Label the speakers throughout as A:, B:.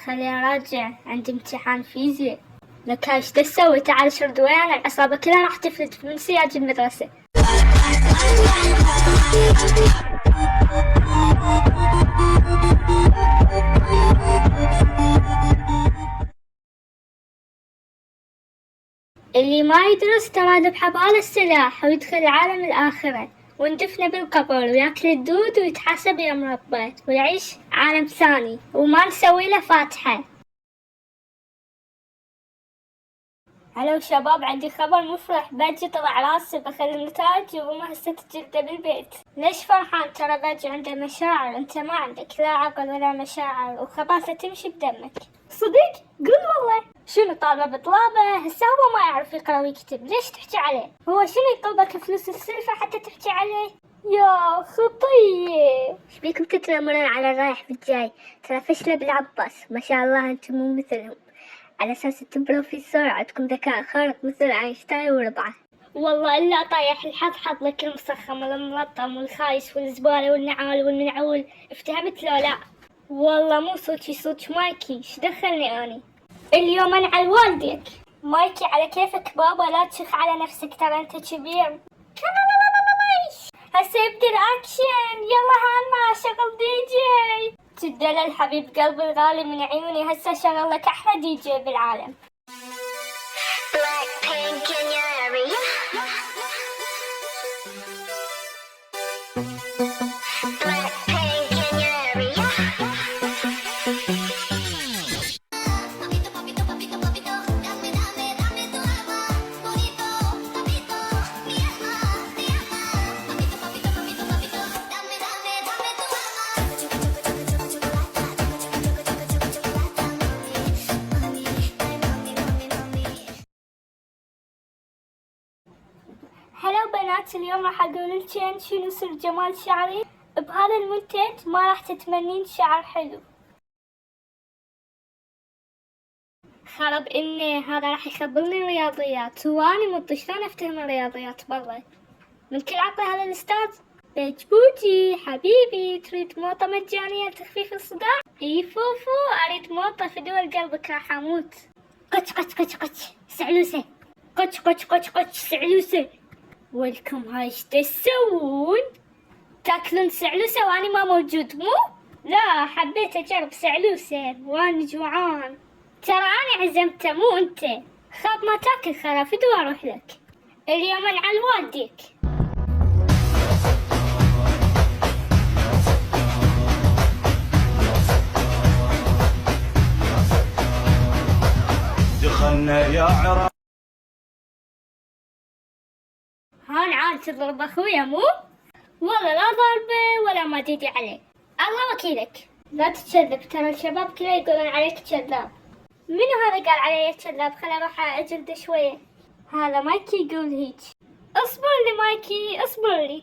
A: خليني أراجع، عندي امتحان فيزياء. لك ايش تسوي؟ تعال شرد ويانا، العصابة كلها راح تفلت من سياج المدرسة. اللي ما يدرس ترى ذبحه بهذا السلاح ويدخل عالم الآخرة وندفنه بالقبر وياكل الدود ويتحاسب يوم ربه ويعيش عالم ثاني وما نسوي له فاتحة. هلو شباب، عندي خبر مفرح. باجي طلع راسي، بخلي النتائج وامه هسه تجلده بالبيت. ليش فرحان؟ ترى باجي عنده مشاعر، انت ما عندك لا عقل ولا مشاعر وخباثة تمشي بدمك. صدق؟ قول والله. شنو طالبه بطلابه؟ هسه هو ما يعرف يقرا ويكتب، ليش تحكي عليه؟ هو شنو يطلبك فلوس السلفة حتى تحكي عليه؟ يا خطيه، ايش بيكم تتنمرون على الرايح بالجاي؟ ترى فشله بالعباس، ما شاء الله انتم مو مثلهم، على اساس انتم بروفيسور عندكم ذكاء خارق مثل اينشتاين وربعه. والله الا طايح الحظ حظ لك المسخم والملطم والخايس والزباله والنعال والمنعول. افتهمت لو لا؟ والله مو صوتي صوت مايكي، ايش دخلني اني؟ اليوم انعل والديك. مايكي على كيفك بابا، لا تشخ على نفسك، ترى انت كبير. هسه يبدي الاكشن، يلا هانا شغل دي جي. تدلل الحبيب قلبي الغالي من عيوني، هسه شغل لك احلى دي جي بالعالم. هلا بنات، اليوم راح اقول لكم شنو سر جمال شعري. بهذا المنتج ما راح تتمنين شعر حلو. خرب اني هذا راح يخبرني رياضيات واني مط شلون افتهم الرياضيات برا. من كل عطى هذا الاستاذ. بيجبوجي حبيبي، تريد موطة مجانية لتخفيف الصداع؟ اي فوفو، اريد موطة في دول قلبك راح اموت. قش قش قش قش سعلوسة، قش قش قش قش سعلوسة. ولكم هاي ايش تسوون؟ تاكلون سعلوسة واني ما موجود مو؟ لا، حبيت اجرب سعلوسة واني جوعان. ترى اني عزمته مو انت. خاب ما تاكل خرافد واروح لك. اليوم انعل والديك. دخلنا يا عراق. هان عاد تضرب اخويا مو؟ والله لا ضربه ولا ما تيجي عليه، الله وكيلك. لا تتكذب، ترى الشباب كله يقولون عليك كذاب. منو هذا قال علي كذاب؟ خليني اروح اجلده شويه. هذا مايكي يقول هيك. اصبر لي مايكي، اصبر لي.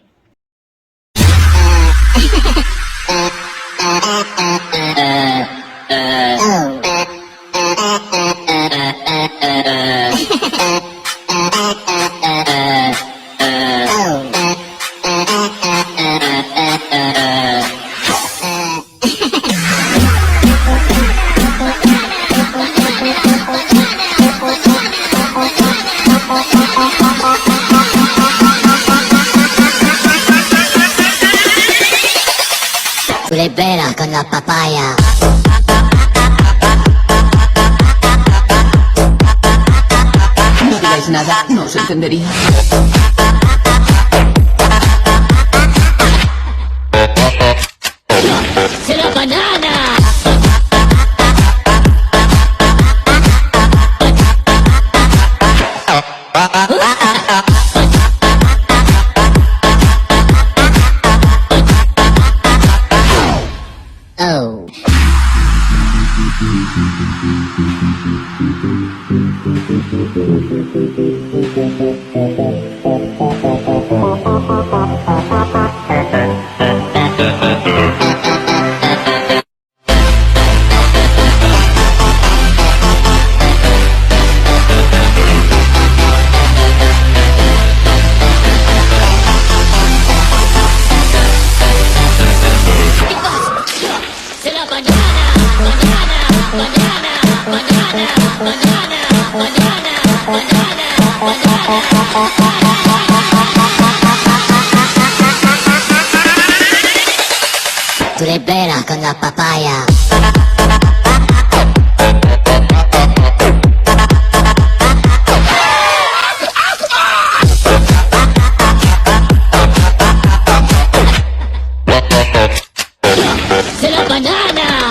B: Libera con la papaya.
C: No digáis nada, no os entendería.
B: ¡Se la banana! Oh. Se la banana, banana, banana. Tu le bella con la papaya. C'est la banana.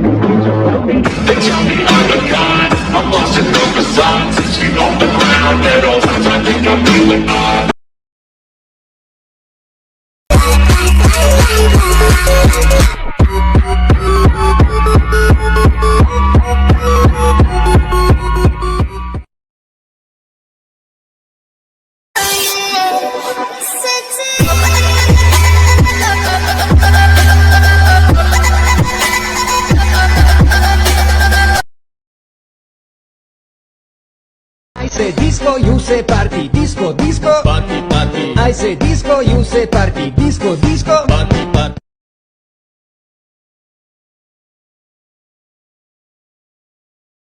D: They tell me I'm a god, I'm lost in the facade. 6 feet on the ground, at all times I think I'm feeling odd.
E: I say disco, you say party, disco, disco,
F: Party, party,
E: I say disco, you say party, disco, disco.
F: party, party.